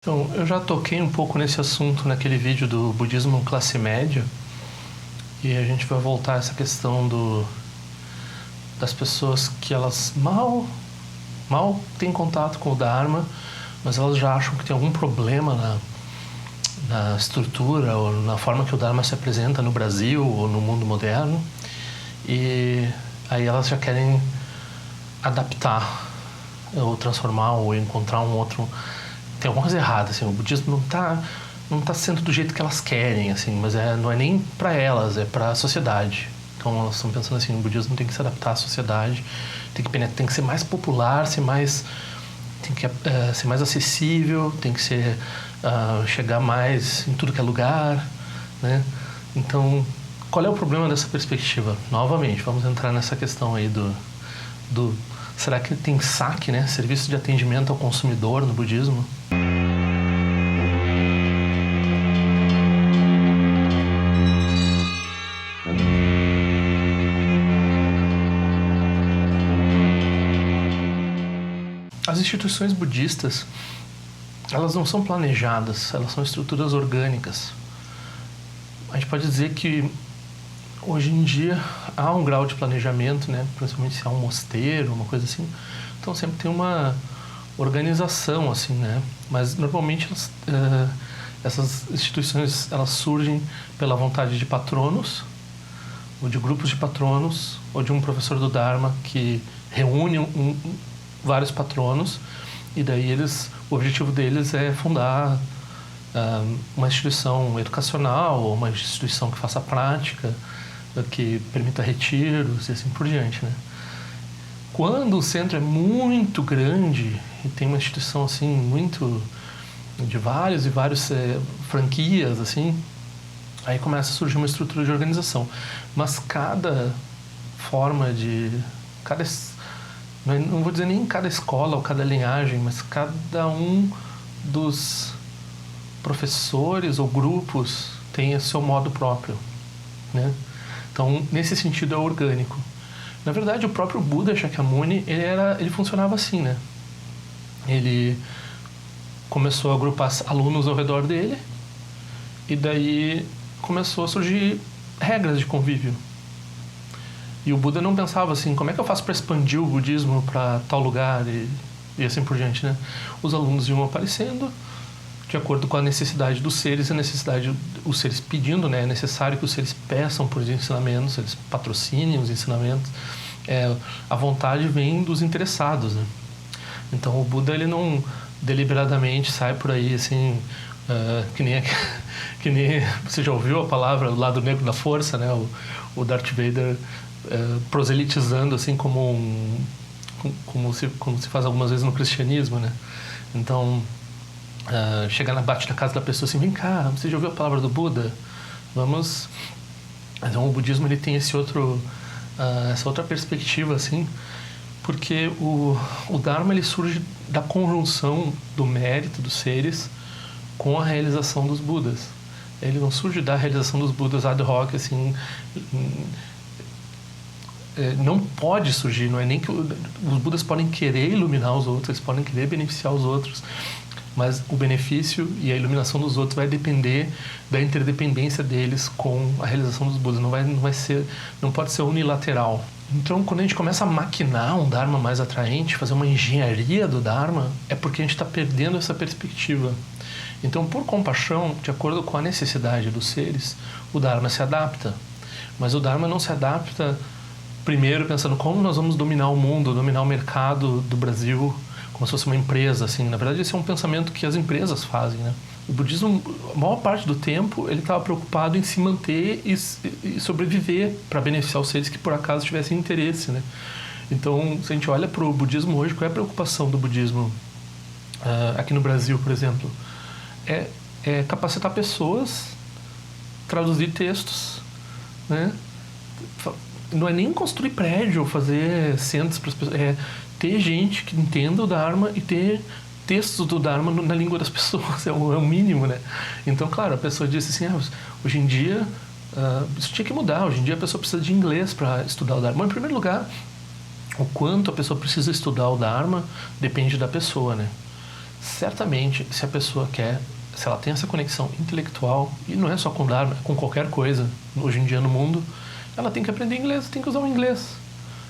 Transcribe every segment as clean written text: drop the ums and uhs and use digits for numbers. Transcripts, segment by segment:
Então, eu já toquei um pouco nesse assunto naquele vídeo do budismo classe média, e a gente vai voltar a essa questão das pessoas que elas mal têm contato com o Dharma, mas elas já acham que tem algum problema na estrutura ou na forma que o Dharma se apresenta no Brasil ou no mundo moderno, e aí elas já querem adaptar ou transformar ou encontrar um outro. Tem alguma coisa errada, assim, o budismo não tá sendo do jeito que elas querem, assim, mas não é nem para elas, é para a sociedade. Então elas estão pensando assim, o budismo tem que se adaptar à sociedade, tem que ser mais popular, tem que ser mais acessível, tem que chegar mais em tudo que é lugar, né? Então, qual é o problema dessa perspectiva? Novamente, vamos entrar nessa questão aí do será que tem saque, né? Serviço de atendimento ao consumidor no budismo? As instituições budistas, elas não são planejadas, elas são estruturas orgânicas. A gente pode dizer que hoje em dia há um grau de planejamento, né? Principalmente se há um mosteiro, uma coisa assim. Então sempre tem uma organização, assim, né? Mas normalmente essas instituições elas surgem pela vontade de patronos, ou de grupos de patronos, ou de um professor do Dharma que reúne vários patronos, e daí o objetivo deles é fundar uma instituição educacional, ou uma instituição que faça prática, que permita retiros e assim por diante, né? Quando o centro é muito grande e tem uma instituição assim muito de vários e vários franquias assim, aí começa a surgir uma estrutura de organização. Mas cada forma não vou dizer nem cada escola ou cada linhagem, mas cada um dos professores ou grupos tem o seu modo próprio, né? Então, nesse sentido, é orgânico. Na verdade, o próprio Buda Shakyamuni, ele funcionava assim, né? Ele começou a agrupar alunos ao redor dele, e daí começou a surgir regras de convívio. E o Buda não pensava assim, como é que eu faço para expandir o budismo para tal lugar e assim por diante, né? Os alunos iam aparecendo de acordo com a necessidade dos seres, os seres pedindo, né? É necessário que os seres peçam por ensinamentos, eles patrocinem os ensinamentos. A vontade vem dos interessados, né? Então o Buda, ele não deliberadamente sai por aí assim, que nem você já ouviu a palavra o lado negro da força, né? O Darth Vader proselitizando assim como se faz algumas vezes no cristianismo, né? Então chegar na bate da casa da pessoa assim, vem cá, você já ouviu a palavra do Buda? Vamos. Então o budismo, ele tem essa outra perspectiva assim, porque o Dharma, ele surge da conjunção do mérito dos seres com a realização dos Budas. Ele não surge da realização dos Budas ad hoc, assim. Não pode surgir, não é nem que os Budas podem querer iluminar os outros, eles podem querer beneficiar os outros, mas o benefício e a iluminação dos outros vai depender da interdependência deles com a realização dos Budas, não pode ser unilateral. Então, quando a gente começa a maquinar um Dharma mais atraente, fazer uma engenharia do Dharma, é porque a gente está perdendo essa perspectiva. Então, por compaixão, de acordo com a necessidade dos seres, o Dharma se adapta. Mas o Dharma não se adapta primeiro pensando como nós vamos dominar o mundo, dominar o mercado do Brasil, como se fosse uma empresa, assim. Na verdade, esse é um pensamento que as empresas fazem, né? O budismo, a maior parte do tempo, ele estava preocupado em se manter e sobreviver para beneficiar os seres que por acaso tivessem interesse, né? Então, se a gente olha para o budismo hoje, qual é a preocupação do budismo aqui no Brasil, por exemplo? É capacitar pessoas, traduzir textos, né? Não é nem construir prédio ou fazer centros para as pessoas, é ter gente que entenda o Dharma e ter textos do Dharma na língua das pessoas, é o mínimo, né? Então, claro, a pessoa disse assim, hoje em dia isso tinha que mudar, hoje em dia a pessoa precisa de inglês para estudar o Dharma. Mas, em primeiro lugar, o quanto a pessoa precisa estudar o Dharma depende da pessoa, né? certamente, se a pessoa quer, se ela tem essa conexão intelectual, e não é só com Dharma, é com qualquer coisa, hoje em dia no mundo, ela tem que aprender inglês, tem que usar o inglês.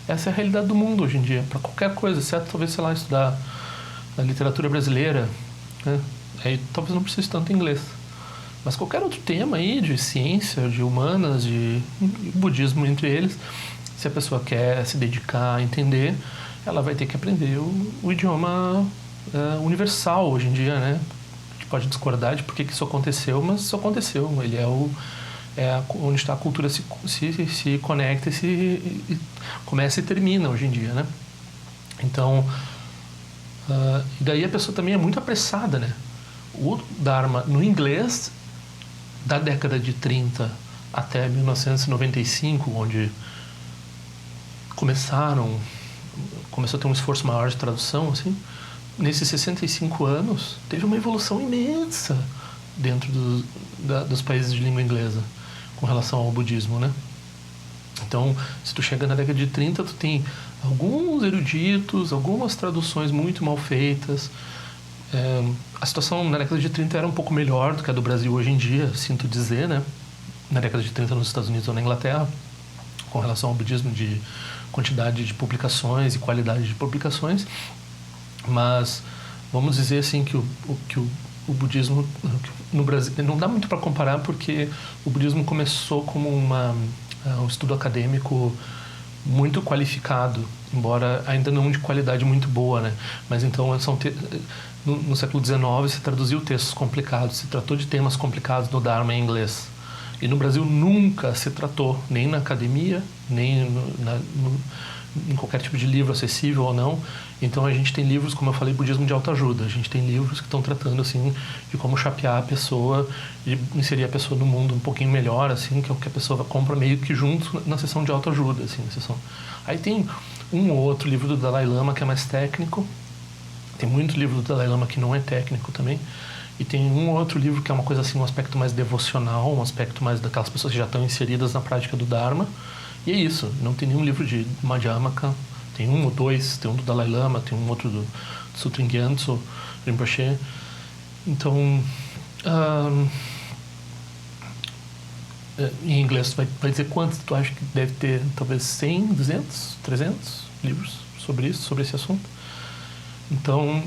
Essa é a realidade do mundo hoje em dia, para qualquer coisa, exceto talvez, sei lá, estudar a literatura brasileira, né? Aí talvez não precise tanto inglês. Mas qualquer outro tema aí, de ciência, de humanas, de budismo entre eles, se a pessoa quer se dedicar a entender, ela vai ter que aprender o idioma universal hoje em dia, né? A gente pode discordar de por que isso aconteceu, mas isso aconteceu. Ele é onde está a cultura se conecta e começa e termina hoje em dia, né? Então, e daí a pessoa também é muito apressada, né? O Dharma no inglês, da década de 30 até 1995, onde começou a ter um esforço maior de tradução, assim, nesses 65 anos, teve uma evolução imensa dentro dos países de língua inglesa com relação ao budismo, né? Então, se tu chega na década de 30, tu tem alguns eruditos, algumas traduções muito mal feitas. A situação na década de 30 era um pouco melhor do que a do Brasil hoje em dia, sinto dizer, né? Na década de 30 nos Estados Unidos ou na Inglaterra, com relação ao budismo, de quantidade de publicações e qualidade de publicações. Mas vamos dizer assim que o budismo no Brasil não dá muito para comparar, porque o budismo começou como um estudo acadêmico muito qualificado, embora ainda não de qualidade muito boa, né? Mas então no século XIX se traduziu textos complicados, se tratou de temas complicados no Dharma em inglês. E no Brasil nunca se tratou, nem na academia, nem em qualquer tipo de livro acessível ou não. Então a gente tem livros, como eu falei, budismo de autoajuda. A gente tem livros que estão tratando assim de como chapear a pessoa e inserir a pessoa no mundo um pouquinho melhor, assim, que é o que a pessoa compra meio que junto na sessão de autoajuda, assim, na sessão. Aí tem um ou outro livro do Dalai Lama que é mais técnico. Tem muito livro do Dalai Lama que não é técnico também. E tem um ou outro livro que é uma coisa assim, um aspecto mais devocional, um aspecto mais daquelas pessoas que já estão inseridas na prática do Dharma. E é isso, não tem nenhum livro de Madhyamaka, tem um ou dois, tem um do Dalai Lama, tem um outro do Sutra Gyatso Rinpoche. Então, em inglês vai dizer quantos tu acha que deve ter? Talvez 100, 200, 300 livros sobre isso, sobre esse assunto. Então,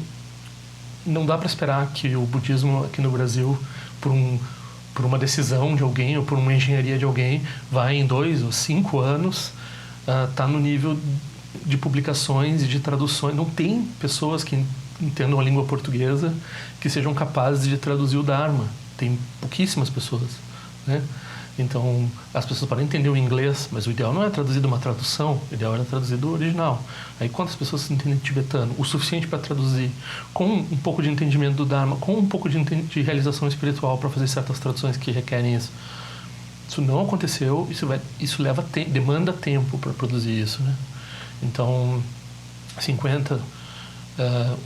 não dá para esperar que o budismo aqui no Brasil, por uma decisão de alguém ou por uma engenharia de alguém, vai em 2 ou 5 anos tá no nível de publicações e de traduções. Não tem pessoas que entendam a língua portuguesa que sejam capazes de traduzir o Dharma. Tem pouquíssimas pessoas, né? Então, as pessoas podem entender o inglês, mas o ideal não é traduzir uma tradução, o ideal era traduzir do original. Aí, quantas pessoas entendem tibetano? O suficiente para traduzir, com um pouco de entendimento do Dharma, com um pouco de realização espiritual para fazer certas traduções que requerem isso. Isso não aconteceu, isso demanda tempo para produzir isso, né? Então, 50...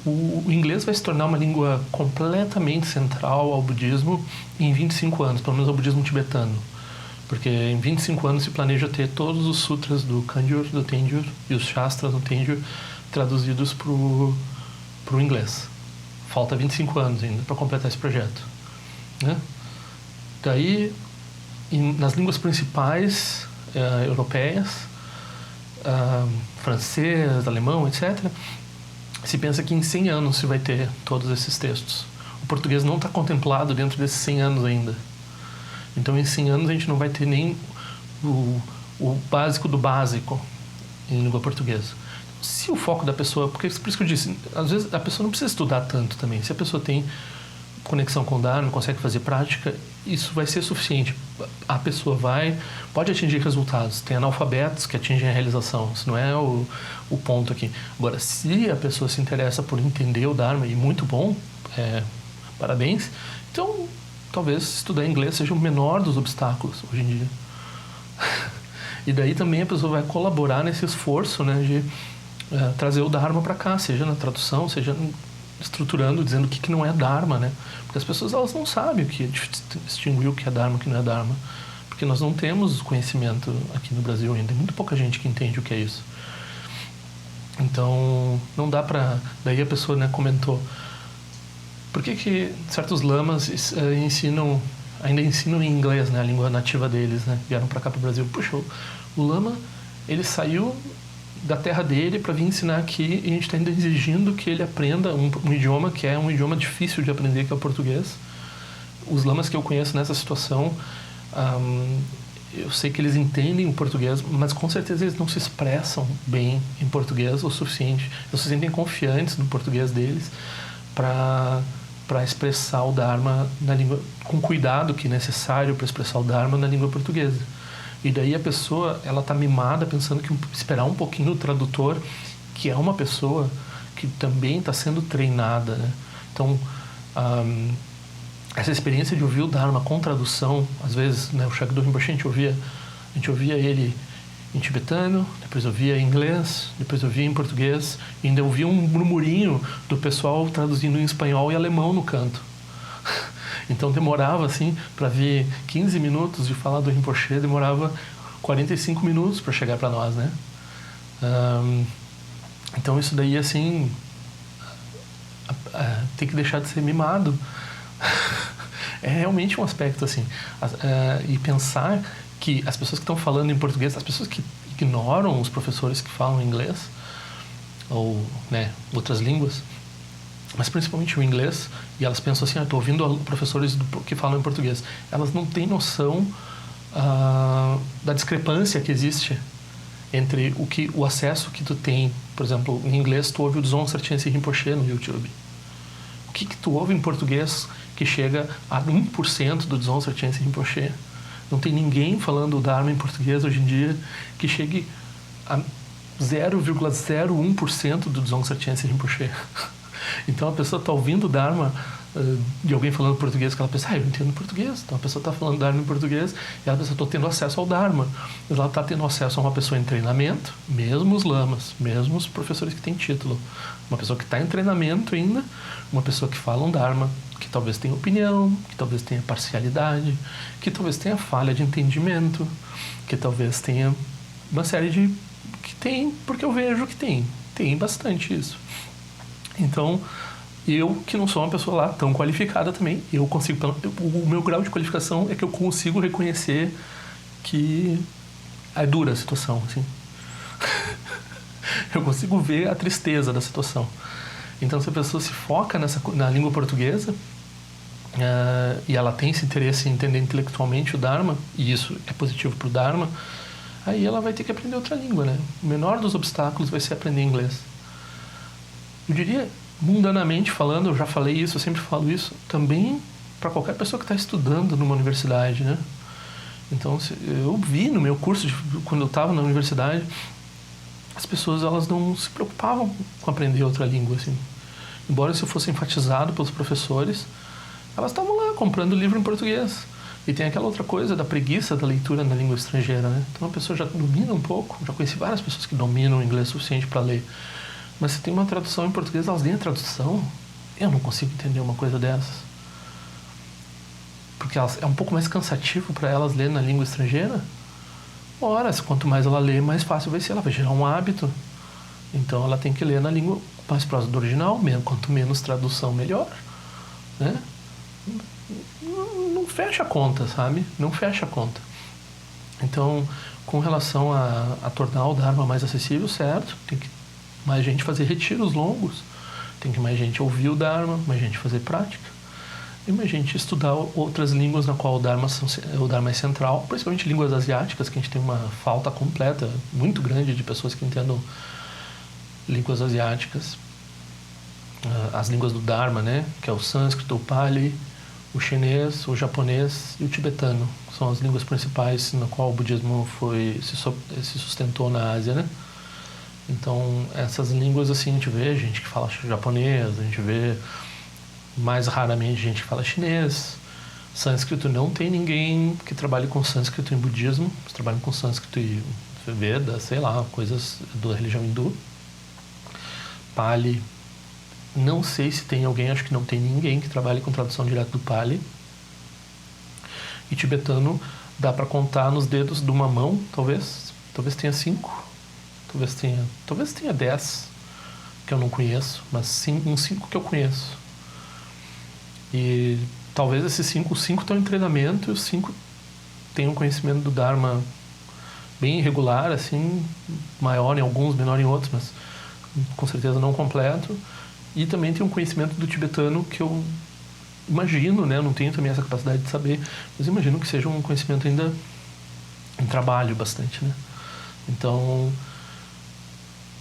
o inglês vai se tornar uma língua completamente central ao budismo em 25 anos, pelo menos ao budismo tibetano. Porque em 25 anos se planeja ter todos os sutras do Kangyur, do Tengyur e os shastras do Tengyur traduzidos para o inglês. Falta 25 anos ainda para completar esse projeto, né? Daí, nas línguas principais europeias, francês, alemão, etc., se pensa que em 100 anos se vai ter todos esses textos. O português não está contemplado dentro desses 100 anos ainda. Então, em 100 anos, a gente não vai ter nem o básico do básico em língua portuguesa. Se o foco da pessoa... Por isso que eu disse, às vezes a pessoa não precisa estudar tanto também. Se a pessoa tem conexão com o Dharma, consegue fazer prática, isso vai ser suficiente. A pessoa pode atingir resultados. Tem analfabetos que atingem a realização. Isso não é o ponto aqui. Agora, se a pessoa se interessa por entender o Dharma, e muito bom, parabéns, então talvez estudar inglês seja o menor dos obstáculos hoje em dia. E daí também a pessoa vai colaborar nesse esforço, né, de trazer o Dharma para cá, seja na tradução, seja estruturando, dizendo o que não é Dharma, né? Porque as pessoas, elas não sabem o que é, distinguir o que é Dharma e o que não é Dharma. Porque nós não temos conhecimento aqui no Brasil ainda. Tem muito pouca gente que entende o que é isso. Então, não dá pra... Daí a pessoa, né, comentou, Por que certos lamas ainda ensinam em inglês, né, a língua nativa deles, né? Vieram para cá para o Brasil. Puxa, o lama, ele saiu da terra dele para vir ensinar aqui e a gente está ainda exigindo que ele aprenda um idioma que é um idioma difícil de aprender, que é o português. Os lamas que eu conheço nessa situação, eu sei que eles entendem o português, mas com certeza eles não se expressam bem em português o suficiente. Eles se sentem confiantes no português deles para expressar o Dharma na língua, com cuidado que é necessário para expressar o Dharma na língua portuguesa. E daí a pessoa, ela tá mimada pensando que esperar um pouquinho o tradutor, que é uma pessoa que também está sendo treinada, né? Então, essa experiência de ouvir o Dharma com tradução, às vezes, né, o Shakdo Rinpoche, a gente ouvia ele em tibetano, depois ouvia em inglês, depois ouvia em português, e ainda ouvia um murmurinho do pessoal traduzindo em espanhol e alemão no canto. Então demorava, assim, para ver 15 minutos de falar do Rinpoche, demorava 45 minutos para chegar para nós, né? Então isso daí, assim, tem que deixar de ser mimado. É realmente um aspecto, assim. E pensar que as pessoas que estão falando em português, as pessoas que ignoram os professores que falam inglês, ou, né, outras línguas, mas principalmente o inglês, e elas pensam assim, estou ouvindo professores que falam em português. Elas não têm noção da discrepância que existe entre o acesso que tu tem. Por exemplo, em inglês tu ouve o Dzongchen Sertchen Rinpoche no YouTube. O que tu ouve em português que chega a 1% do Dzongchen Sertchen Rinpoche? Não tem ninguém falando o Dharma em português hoje em dia que chegue a 0,01% do Dzongchen Sertchen Rinpoche. Então a pessoa está ouvindo o Dharma de alguém falando português, que ela pensa, eu entendo português. Então a pessoa está falando Dharma em português e ela pensa, estou tendo acesso ao Dharma. Mas ela está tendo acesso a uma pessoa em treinamento, mesmo os lamas, mesmo os professores que têm título. Uma pessoa que está em treinamento ainda, uma pessoa que fala um Dharma, que talvez tenha opinião, que talvez tenha parcialidade, que talvez tenha falha de entendimento, que talvez tenha uma série de... que tem, porque eu vejo que tem bastante isso. Então, eu que não sou uma pessoa lá tão qualificada também, eu consigo, o meu grau de qualificação é que eu consigo reconhecer que é dura a situação, assim. Eu consigo ver a tristeza da situação. Então, se a pessoa se foca na língua portuguesa e ela tem esse interesse em entender intelectualmente o Dharma, e isso é positivo para o Dharma, aí ela vai ter que aprender outra língua, né? O menor dos obstáculos vai ser aprender inglês. Eu diria, mundanamente falando, eu já falei isso, eu sempre falo isso, também para qualquer pessoa que está estudando numa universidade, né? Então, eu vi no meu curso, quando eu estava na universidade, as pessoas elas não se preocupavam com aprender outra língua, assim. Embora isso fosse enfatizado pelos professores, elas estavam lá comprando livro em português. E tem aquela outra coisa da preguiça da leitura na língua estrangeira, né? Então a pessoa já domina um pouco, já conheci várias pessoas que dominam o inglês o suficiente para ler. Mas se tem uma tradução em português, elas leem a tradução, eu não consigo entender uma coisa dessas. Porque é um pouco mais cansativo para elas ler na língua estrangeira. Ora, quanto mais ela lê, mais fácil vai ser, ela vai gerar um hábito. Então ela tem que ler na língua mais próxima do original, mesmo, quanto menos tradução, melhor. Né? Não fecha a conta, sabe? Não fecha a conta. Então, com relação a tornar o Dharma mais acessível, certo, tem que mais gente fazer retiros longos, tem que mais gente ouvir o Dharma, mais gente fazer prática, e mais gente estudar outras línguas na qual o Dharma é central, principalmente línguas asiáticas, que a gente tem uma falta completa, muito grande de pessoas que entendam línguas asiáticas, as línguas do Dharma, né, que é o sânscrito, o Pali, o chinês, o japonês e o tibetano. São as línguas principais na qual o budismo se sustentou na Ásia, né? Então, essas línguas, assim, a gente vê gente que fala japonês, a gente vê mais raramente gente que fala chinês. Sânscrito, não tem ninguém que trabalhe com sânscrito em budismo. Eles trabalham com sânscrito e Veda, sei lá, coisas da religião hindu. Pali, não sei se tem alguém, acho que não tem ninguém que trabalhe com tradução direta do Pali. E tibetano, dá para contar nos dedos de uma mão, talvez tenha 5. Talvez tenha 10 que eu não conheço, mas sim, uns 5 que eu conheço. E talvez esses os cinco estão em treinamento e os cinco têm um conhecimento do Dharma bem irregular, assim, maior em alguns, menor em outros, mas com certeza não completo. E também tem um conhecimento do tibetano que eu imagino, né, eu não tenho também essa capacidade de saber, mas imagino que seja um conhecimento ainda em trabalho bastante, né? Então,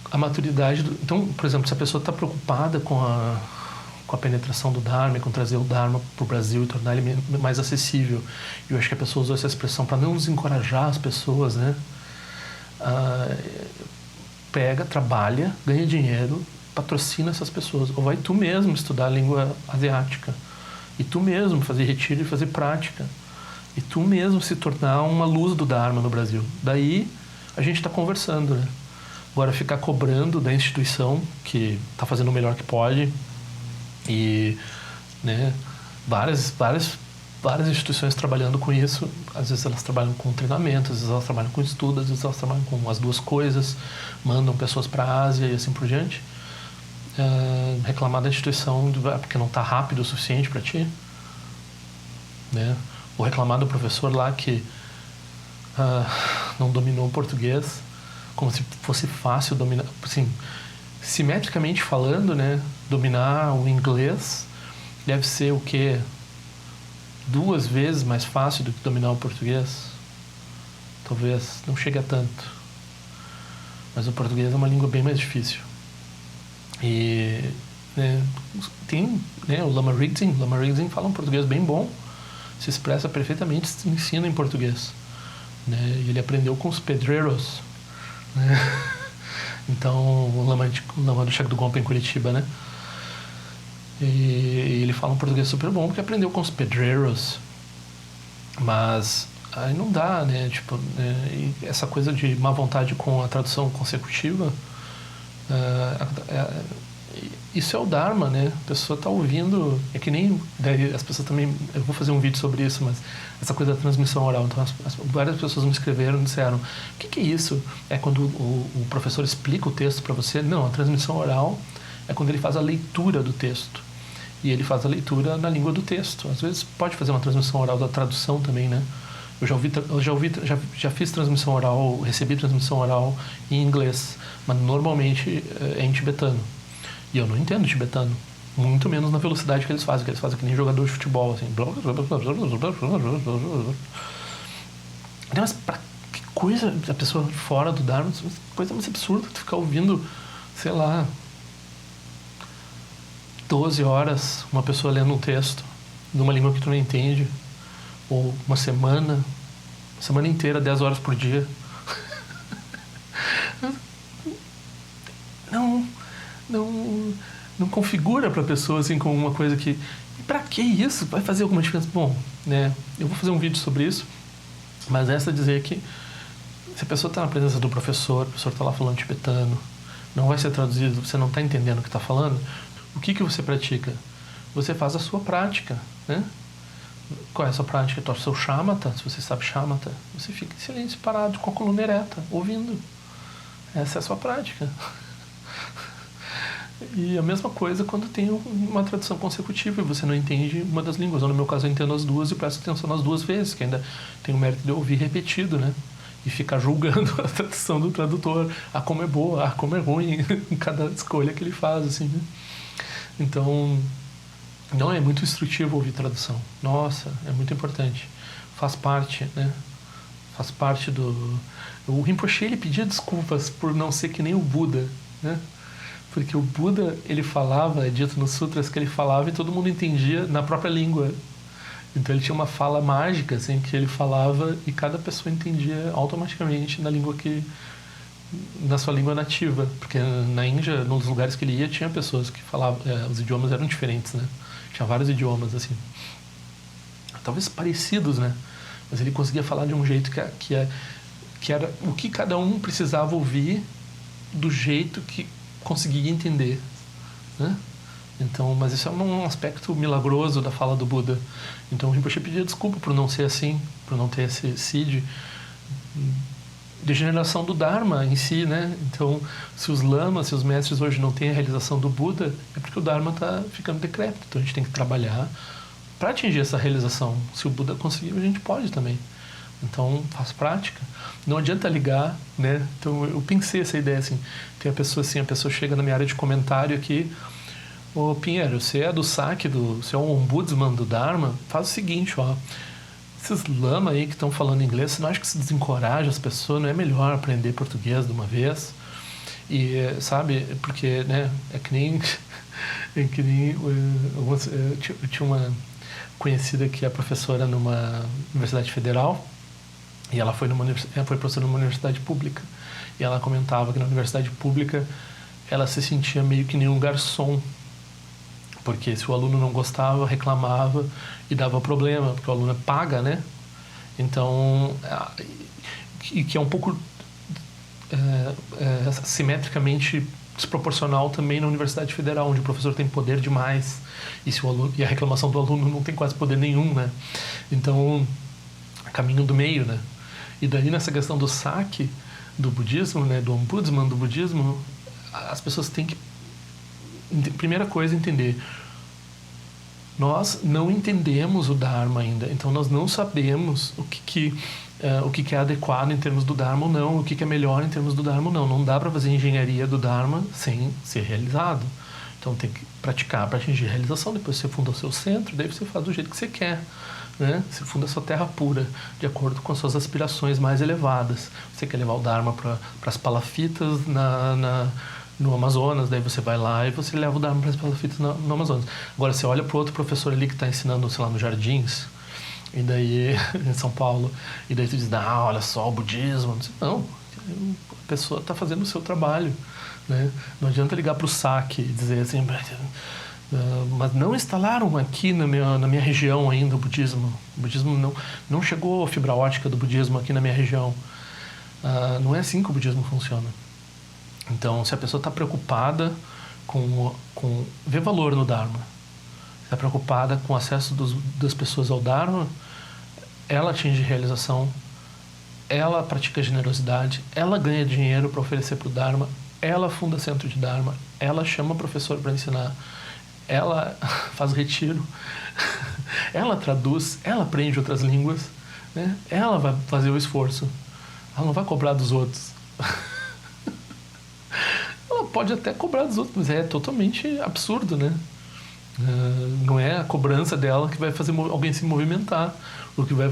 a maturidade... Então, por exemplo, se a pessoa está preocupada com a penetração do Dharma, com trazer o Dharma para o Brasil e tornar ele mais acessível, e eu acho que a pessoa usou essa expressão para não desencorajar as pessoas, né? Pega, trabalha, ganha dinheiro, patrocina essas pessoas. Ou vai tu mesmo estudar a língua asiática, e tu mesmo fazer retiro e fazer prática, e tu mesmo se tornar uma luz do Dharma no Brasil. Daí a gente está conversando, né? Agora, ficar cobrando da instituição que está fazendo o melhor que pode, e, né, várias instituições trabalhando com isso. Às vezes elas trabalham com treinamento, às vezes elas trabalham com estudo, às vezes elas trabalham com as duas coisas, mandam pessoas para a Ásia e assim por diante. Reclamar da instituição porque não está rápido o suficiente para ti, né? Ou reclamar do professor lá que não dominou o português, como se fosse fácil dominar, assim, simetricamente falando, né? Dominar o inglês deve ser o quê? 2 vezes mais fácil do que dominar o português? Talvez não chegue a tanto, mas o português é uma língua bem mais difícil. E, né, tem, né, o Lama Ringzin fala um português bem bom, se expressa perfeitamente, se ensina em português, né? E ele aprendeu com os pedreiros, né? Então, o Lama do Cheque do Gompa em Curitiba, né? E ele fala um português super bom porque aprendeu com os pedreiros. Mas aí não dá, né? Tipo, né? E essa coisa de má vontade com a tradução consecutiva, isso é o Dharma, né? A pessoa está ouvindo, é que nem... Daí as pessoas também... Eu vou fazer um vídeo sobre isso, mas essa coisa da transmissão oral. Então, várias pessoas me escreveram e disseram: o que é isso? É quando o professor explica o texto para você? Não, a transmissão oral é quando ele faz a leitura do texto. E ele faz a leitura na língua do texto. Às vezes pode fazer uma transmissão oral da tradução também, né? Já fiz transmissão oral, recebi transmissão oral em inglês, mas normalmente é em tibetano. E eu não entendo tibetano, muito menos na velocidade que eles fazem que nem jogador de futebol, assim. Mas pra que coisa, a pessoa fora do Dharma, coisa mais absurda, tu ficar ouvindo, sei lá, 12 horas uma pessoa lendo um texto numa língua que tu não entende, ou uma semana inteira, 10 horas por dia. Não configura para a pessoa assim como uma coisa que... Para que isso? Vai fazer alguma diferença? Bom, né, eu vou fazer um vídeo sobre isso, mas essa dizer que se a pessoa está na presença do professor, o professor está lá falando tibetano, não vai ser traduzido, você não está entendendo o que está falando, o que você pratica? Você faz a sua prática, né? Qual é a sua prática? Torce o seu shamatha, se você sabe shamatha, você fica em silêncio, parado, com a coluna ereta, ouvindo. Essa é a sua prática. E a mesma coisa quando tem uma tradução consecutiva e você não entende uma das línguas. Ou no meu caso eu entendo as duas e presto atenção nas duas vezes, que ainda tem o mérito de ouvir repetido, né? E ficar julgando a tradução do tradutor. Ah, como é boa, ah, como é ruim, em cada escolha que ele faz, assim, né? Então, não é muito instrutivo ouvir tradução. Nossa, é muito importante. Faz parte, né? Faz parte do... O Rinpoche, ele pedia desculpas por não ser que nem o Buda, né? Porque o Buda, ele falava, é dito nos sutras que ele falava e todo mundo entendia na própria língua. Então ele tinha uma fala mágica, assim, que ele falava e cada pessoa entendia automaticamente na língua na sua língua nativa. Porque na Índia, nos lugares que ele ia, tinha pessoas que falavam, os idiomas eram diferentes, né? Tinha vários idiomas, assim. Talvez parecidos, né? Mas ele conseguia falar de um jeito que era o que cada um precisava ouvir do jeito que conseguia entender, né? Então, mas isso é um aspecto milagroso da fala do Buda. Então, o Rinpoche pedia desculpa por não ser assim, por não ter esse de degeneração do Dharma em si, né? Então, se os lamas, se os mestres hoje não têm a realização do Buda, é porque o Dharma está ficando decrépito. Então, a gente tem que trabalhar para atingir essa realização. Se o Buda conseguiu, a gente pode também. Então, faz prática. Não adianta ligar, né? Então, eu pensei essa ideia, assim. Tem a pessoa chega na minha área de comentário aqui: ô Pinheiro, você é do saque, você é um ombudsman do Dharma? Faz o seguinte, ó. Esses lama aí que estão falando inglês, você não acha que se desencoraja as pessoas? Não é melhor aprender português de uma vez? E, sabe, porque, né, é que nem... eu tinha uma conhecida que é professora numa universidade federal, e ela foi professora numa universidade pública, e ela comentava que na universidade pública ela se sentia meio que nem um garçom, porque se o aluno não gostava, reclamava e dava problema, porque o aluno paga, né? Então, e que é um pouco simetricamente desproporcional também na Universidade Federal, onde o professor tem poder demais e a reclamação do aluno não tem quase poder nenhum, né? Então, caminho do meio, né? E daí nessa questão do saque do budismo, né, do ombudsman do budismo, as pessoas têm que, primeira coisa, entender: nós não entendemos o Dharma ainda, então nós não sabemos o que é adequado em termos do Dharma ou não, o que é melhor em termos do Dharma ou não. Não dá para fazer engenharia do Dharma sem ser realizado. Então tem que praticar para atingir a realização. Depois você funda o seu centro, daí você faz do jeito que você quer, né? Você funda a sua terra pura, de acordo com as suas aspirações mais elevadas. Você quer levar o Dharma para as palafitas no Amazonas, daí você vai lá e você leva o Dharma para as palafitas no Amazonas. Agora você olha para o outro professor ali que está ensinando, sei lá, nos Jardins, e daí, em São Paulo, e daí tu diz: olha só, o budismo. Não, a pessoa está fazendo o seu trabalho, né? Não adianta ligar para o saque e dizer assim: mas não instalaram aqui na minha região ainda o budismo. O budismo não chegou a fibra ótica do budismo aqui na minha região. Não é assim que o budismo funciona. Então, se a pessoa está preocupada com ver valor no Dharma, está preocupada com o acesso das pessoas ao Dharma, ela atinge realização, ela pratica generosidade, ela ganha dinheiro para oferecer para o Dharma, ela funda centro de Dharma, ela chama professor para ensinar, ela faz retiro, ela traduz, ela aprende outras línguas, né? Ela vai fazer o esforço, ela não vai cobrar dos outros. Ela pode até cobrar dos outros, mas é totalmente absurdo, né? Não é a cobrança dela que vai fazer alguém se movimentar. O que vai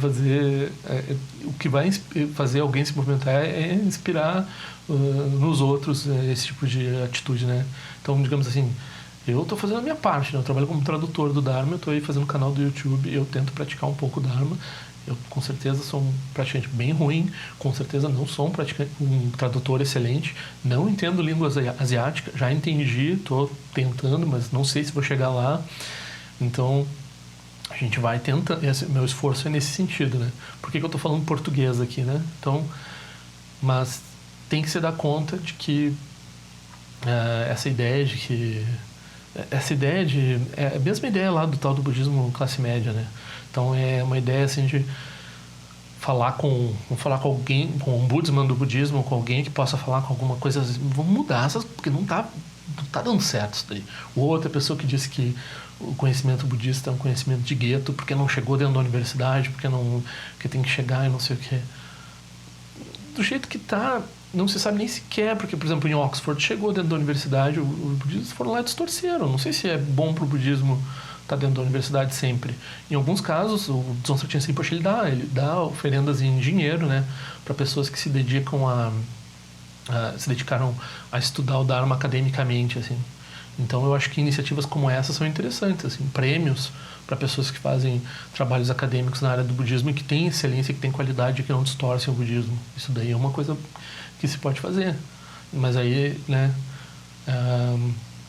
fazer alguém se movimentar é inspirar nos outros esse tipo de atitude, né? Então, digamos assim, eu estou fazendo a minha parte, né? Eu trabalho como tradutor do Dharma, eu estou aí fazendo um canal do YouTube, eu tento praticar um pouco o Dharma. Eu, com certeza, sou um praticante bem ruim, com certeza não sou um tradutor excelente, não entendo língua asiática, já entendi, estou tentando, mas não sei se vou chegar lá. Então, a gente vai tentando, meu esforço é nesse sentido, né? Por que eu estou falando português aqui, né? Então, mas tem que se dar conta de que essa ideia é a mesma ideia lá do tal do budismo classe média, né? Então é uma ideia assim de falar com alguém, com um ombudsman do budismo, com alguém que possa falar com alguma coisa, vamos mudar essas, porque não tá dando certo isso daí. Ou outra pessoa que disse que o conhecimento budista é um conhecimento de gueto, porque não chegou dentro da universidade, porque tem que chegar e não sei o quê. Do jeito que tá, não se sabe nem sequer, porque, por exemplo, em Oxford chegou dentro da universidade, os budistas foram lá e distorceram. Não sei se é bom para o budismo estar dentro da universidade sempre. Em alguns casos, o Dzongsa Chensi Rinpoche, ele dá oferendas em dinheiro, né, para pessoas que se dedicaram a estudar o Dharma academicamente, assim. Então, eu acho que iniciativas como essa são interessantes, assim, prêmios para pessoas que fazem trabalhos acadêmicos na área do budismo e que têm excelência, que têm qualidade, que não distorcem o budismo. Isso daí é uma coisa que se pode fazer. Mas aí, né,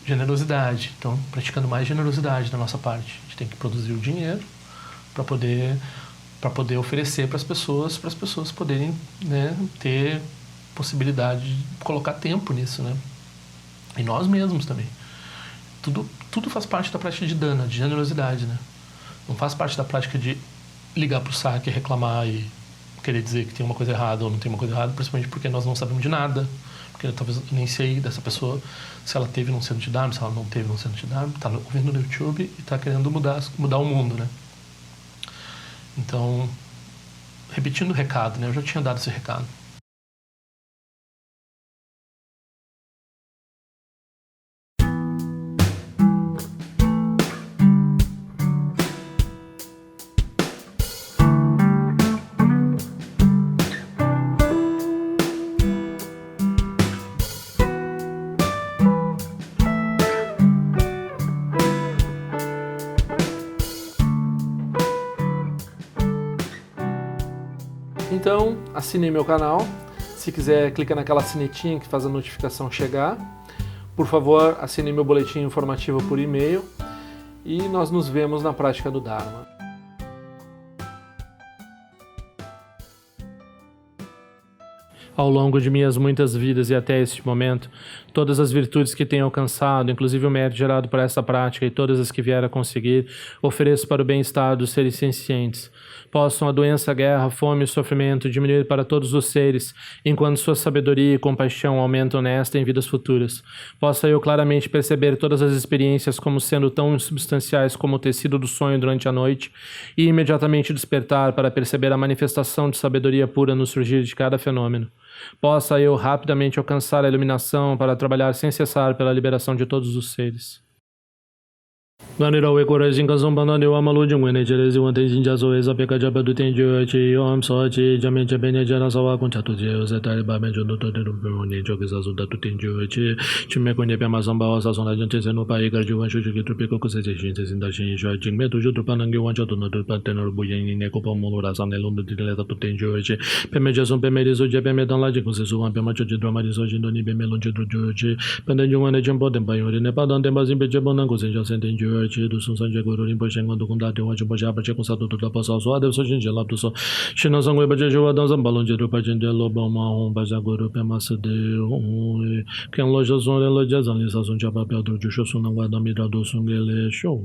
generosidade. Então, praticando mais generosidade da nossa parte. A gente tem que produzir o dinheiro para poder oferecer para as pessoas poderem, né, ter possibilidade de colocar tempo nisso, né? E nós mesmos também. Tudo faz parte da prática de dana, de generosidade, né? Não faz parte da prática de ligar pro saque, reclamar e querer dizer que tem uma coisa errada ou não tem uma coisa errada, principalmente porque nós não sabemos de nada. Porque talvez eu nem sei dessa pessoa se ela teve num centro de Dharma, se ela não teve num centro de Dharma, tá ouvindo no YouTube e tá querendo mudar o mundo, né? Então, repetindo o recado, né? Eu já tinha dado esse recado. Então, assine meu canal. Se quiser, clica naquela sinetinha que faz a notificação chegar. Por favor, assine meu boletim informativo por e-mail. E nós nos vemos na prática do Dharma. Ao longo de minhas muitas vidas e até este momento, todas as virtudes que tenho alcançado, inclusive o mérito gerado por essa prática e todas as que vier a conseguir, ofereço para o bem-estar dos seres sencientes. Possam a doença, a guerra, a fome e o sofrimento diminuir para todos os seres, enquanto sua sabedoria e compaixão aumentam nesta e em vidas futuras. Possa eu claramente perceber todas as experiências como sendo tão insubstanciais como o tecido do sonho durante a noite e imediatamente despertar para perceber a manifestação de sabedoria pura no surgir de cada fenômeno. Possa eu rapidamente alcançar a iluminação para trabalhar sem cessar pela liberação de todos os seres. Ganira we korajin kasum banane wa malu jingwe ne jerezi wan tenjin jaso eza peka jaba du tenjo chi yom so chi jame jabene jana sawa kun chatu je ose tare ba me jondo to de rumbo ne jogi zaso da tu tenjo chi me konye pe mazamba wa sa son la jonte se no pa igar juwan shu ki trupe ko se je shin se sinda shin shu jing me tu ju trupa nangi wan chato no trupa tenor bu yin ne ko pa mo ra sam ne londo de le tu tenjo chi pe me jason pe me rezo je pe me dan la je ko se su wan pe ma cho je drama so jin do ni pe me lon je dro chi pe den juwan ne jembo den ba yo ne pa dan den ba zin pe je bon nan ko se ja sen tenjo chi du sun san je go rin po shen do kun da de wa je po ja pa che ko sa do da pa sa so de so jin je la do so shin na sang we ba je wa dan san balon je do pa jin de lo ba ma hon ba ja go ro pe ma se de ken lo jo son lo ja zan li sa son ja pa pe do ju sho sun na wa da mi da do sun ge le sho